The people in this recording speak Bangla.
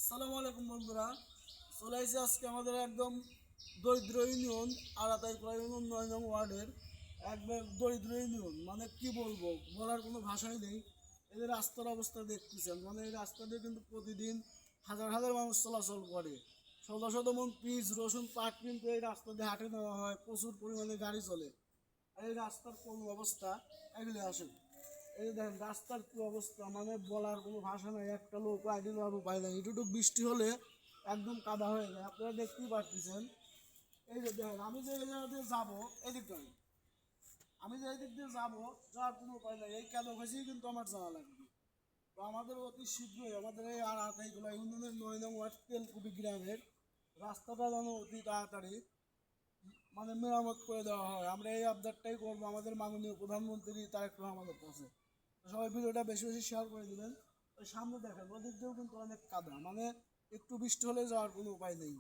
আসসালামু আলাইকুম বন্ধুরা। চলে আসছে আজকে আমাদের একদম দরিদ্র ইউনিয়ন আড়াতাইকুড়া ইউনিয়ন ৯ নং ওয়ার্ডের একবার দরিদ্র ইউনিয়ন, মানে কি বলবো, বলার কোনো ভাষাই নেই। এদের রাস্তার অবস্থা দেখতেছেন, মানে এই রাস্তা দিয়ে কিন্তু প্রতিদিন হাজার হাজার মানুষ চলাচল করে। শত শত মন পিস রসুন পাট কিন্তু এই রাস্তা দিয়ে হাটে নেওয়া হয়, প্রচুর পরিমাণে গাড়ি চলে। আর এই রাস্তার কোন অবস্থা এগুলো আসে, এই দেখেন রাস্তার কি অবস্থা, মানে বলার কোনো ভাষা নাই। একটা লোক আইডি নেওয়ার উপায় নাই, একটু বৃষ্টি হলে একদম কাদা হয়ে যায়। আপনারা দেখতেই পারতেছেন। এই যে দেখেন, আমি যে এরিয়া দিয়ে যাবো এদিকটাই, আমি যে এদিক দিয়ে যাবো, যাওয়ার কোনো উপায় নাই। এই কাদা ঘেঁষেই কিন্তু আমার যাওয়া লাগবে। তো আমাদের অতি শীঘ্রই আমাদের এই এইগুলো ইউনিয়নের ৯ নং ওয়ার্ড তেলকুপি গ্রামের রাস্তাটা যেন অতি তাড়াতাড়ি মানে মেরামত করে দেওয়া হয়। আমরা এই আবদারটাই করবো আমাদের মাননীয় প্রধানমন্ত্রী তারেক রহমানের কাছে। সবাই ভিডিওটা বেশি বেশি শেয়ার করে দিবেন। ওই সামনে দেখেন ওদিক দিয়েও কিন্তু অনেক কাদা, মানে একটু বৃষ্টি হলে যাওয়ার কোনো উপায় নেই।